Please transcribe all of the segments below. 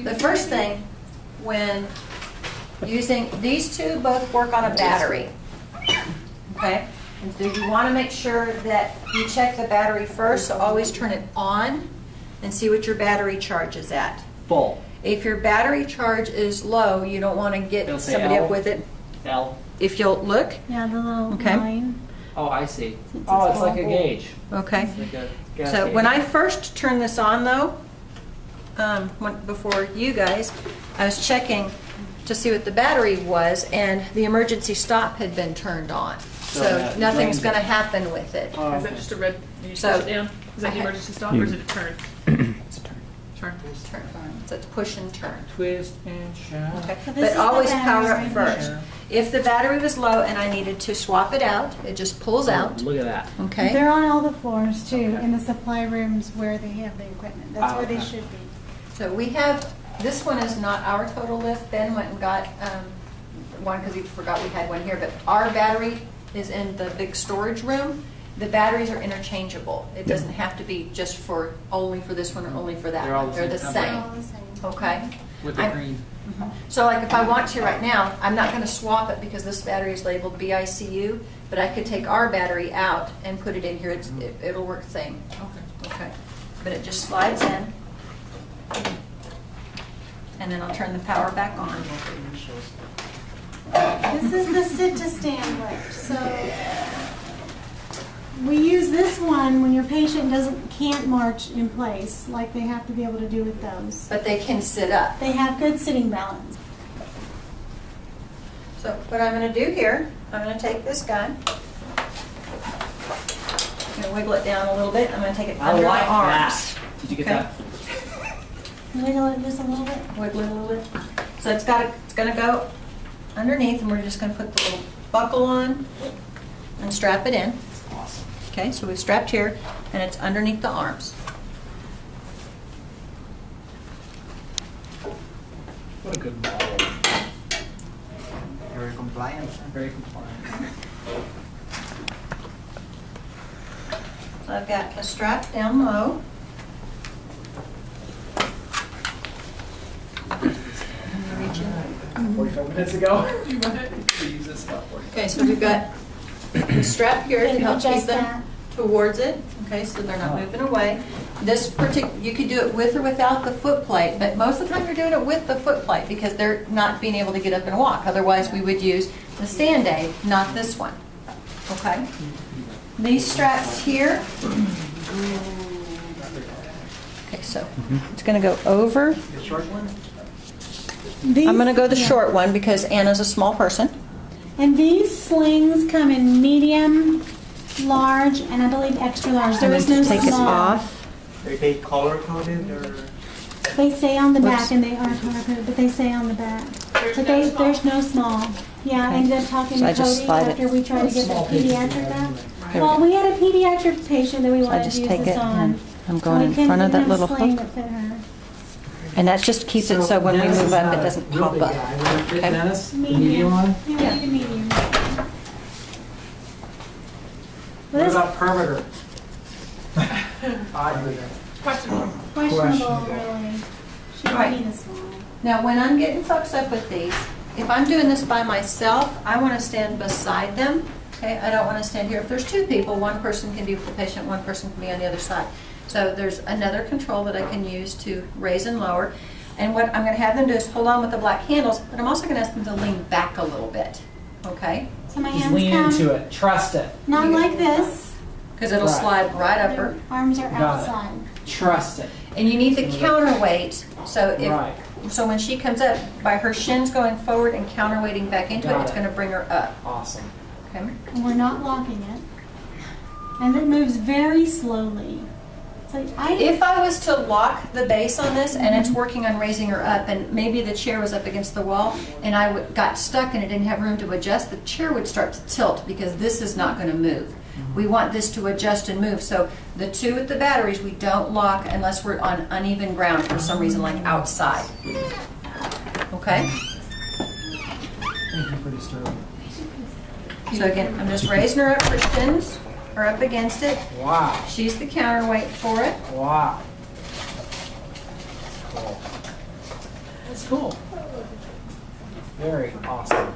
The first thing, when using, these two both work on a battery, okay? And so you want to make sure that you check the battery first, so always turn it on and see what your battery charge is at. Full. If your battery charge is low, you don't want to get somebody up with it. L. If you'll look. Yeah, the little line. Oh, I see. Oh, it's like a gauge. Okay. It's like a gas So gauge. when I first turned this on, though, before you guys, I was checking to see what the battery was, and the emergency stop had been turned on. So nothing's going to happen with it. Is that just a red? You So- push it down? Is that the emergency stop, or is it a turn? It's a turn. Turn. Turn. So it's push and turn. Twist and shout. Okay. So this But is the always battery power right up first. here. If the battery was low and I needed to swap it out, it just pulls out. Look at that. Okay. They're on all the floors too, in the supply rooms where they have the equipment. That's where they Okay. should be. So we have, this one is not our total lift. Ben went and got one because he forgot we had one here, but our battery is in the big storage room. The batteries are interchangeable. It doesn't have to be just for only for this one or only for that They're all one. the They're the same They're same. all the same. Okay. With the I'm- green. So like if I want to right now, I'm not going to swap it because this battery is labeled BICU, but I could take our battery out and put it in here. It'll work the same. Okay. Okay. But it just slides in. And then I'll turn the power back on. This is the sit-to-stand lift. So we use this one when your patient can't march in place, like they have to be able to do with those. But they can sit up. They have good sitting balance. So what I'm going to do here, I'm going to take this guy. I'm going to wiggle it down a little bit. I'm going to take it under my arms. Did you get Okay. that? Wiggle it just a little bit. Wiggle it a little bit. So it's going to go underneath, and we're just going to put the little buckle on and strap it in. Awesome. Okay, so we've strapped here, and it's underneath the arms. What a good model. Very compliant. Very compliant. So I've got a strap down low. 45 minutes ago. We use this about 45. Okay, so we've got the strap here to And help keep adjust them that. towards it. Okay, so they're not moving away. This you could do it with or without the foot plate, but most of the time you're doing it with the foot plate because they're not being able to get up and walk. Otherwise, we would use the stand aid, not this one. Okay. These straps here. Okay, so it's going to go over. The short one? I'm going to go the short one because Anna's a small person. And these slings come in medium, large, and I believe extra large. There is no Take it small. off. Are they color coded or? They say on the back, Whoops. and they are color coded, but they say on the back. There's But no small. there's no small. Yeah, I ended up talking So I to just Cody slide it. after we tried to get the Small pieces pediatric of out. that. There we Well, go. we had a pediatric patient that we So I wanted just to use take this it on. and I'm So going we in couldn't front of get that a little sling hook. that fit her. And that just keeps it so when we Dennis move is up, not it a doesn't real pop big up. guy. Would it fit Okay. Dennis? The Medium. medium one? Yeah, we need a medium. What about perimeter? Odd. Questionable. Questionable, really. She Right. might need a small. Now, when I'm getting folks up with these, if I'm doing this by myself, I want to stand beside them. Okay, I don't want to stand here. If there's two people, one person can be with the patient, one person can be on the other side. So there's another control that I can use to raise and lower. And what I'm going to have them do is hold on with the black handles, but I'm also going to ask them to lean back a little bit. Okay? So my Just hands lean come, into it. Trust it. not like this. Because it'll Right. slide right up her. Their arms are Got it. outside. Trust it. And you need the counterweight. So if Right. so when she comes up, by her shins going forward and counterweighting back into it, Got it's it. going to bring her up. Awesome. Okay? And we're not locking it. And it moves very slowly. It's like, If I was to lock the base on this and it's working on raising her up and maybe the chair was up against the wall and I got stuck and it didn't have room to adjust, the chair would start to tilt because this is not going to move. We want this to adjust and move. So the two with the batteries, we don't lock unless we're on uneven ground for some reason, like outside. Okay? Thank you for disturbing. So again, I'm just raising her up. Her shins are up against it. Wow. She's the counterweight for it. Wow. Cool. That's cool. Very awesome.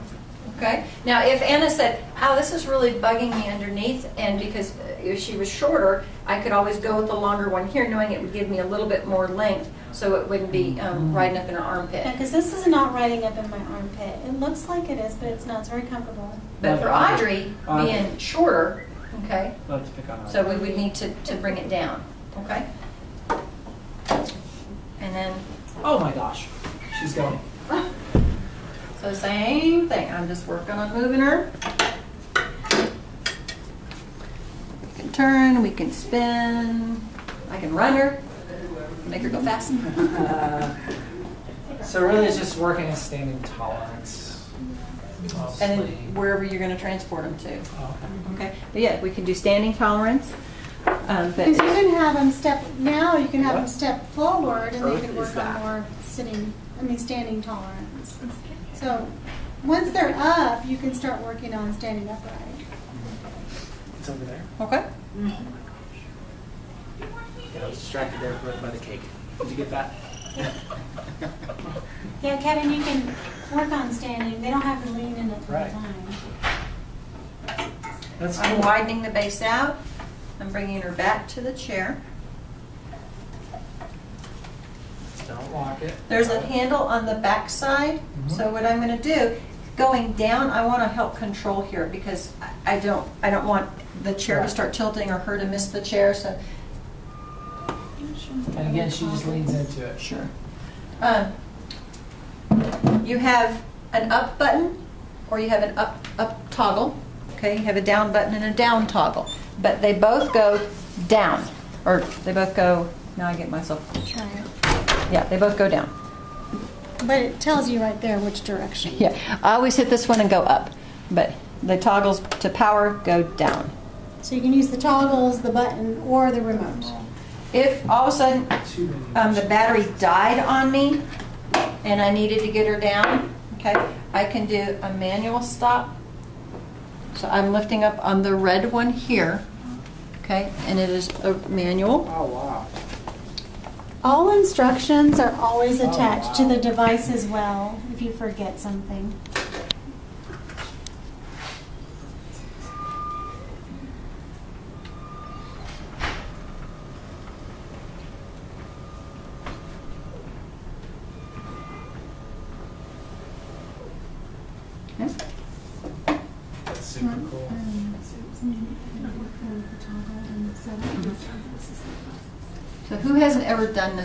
Okay. Now, if Anna said, "Oh, this is really bugging me underneath," and because if she was shorter, I could always go with the longer one here, knowing it would give me a little bit more length, so it wouldn't be riding up in her armpit. Yeah, because this is not riding up in my armpit. It looks like it is, but it's not. It's very comfortable. But for Audrey being shorter, okay, Let's pick on so we would need to bring it down, okay? And then, Oh my gosh. She's going. so same thing. I'm just working on moving her. We can turn, we can spin, I can run her, make her go fast. So really it's just working a standing tolerance. And then wherever you're going to transport them to. Oh, okay. Okay, but yeah, we can do standing tolerance. Because But you can have them step, now you can have them What step forward and they earth can is work that? on more standing tolerance. So once they're up, you can start working on standing upright. It's over there. okay, Yeah, I was distracted there by the cake. Did you get that? Yeah, Kevin, you can work on standing. They don't have to lean in at the Right. time. That's I'm cool. widening the base out. I'm bringing her back to the chair. Don't lock it. There's a handle on the back side. So what I'm going to do, going down, I want to help control here because I don't want the chair to Right. start tilting or her to miss the chair. So And again, she just leans into it. sure. You have an up button or you have an up toggle. Okay, you have a down button and a down toggle, but they both go down, or they both go. Now I get myself. Try it. Yeah, they both go down. But it tells you right there which direction. Yeah, I always hit this one and go up, but the toggles to power go down. So you can use the toggles, the button, or the remote. If all of a sudden Too many. the battery died on me and I needed to get her down, okay, I can do a manual stop. So I'm lifting up on the red one here, okay, and it is a manual. Oh, wow. All instructions are always Oh, attached to wow. the device as well, if you forget something. Yeah. That's super cool. So who hasn't ever done this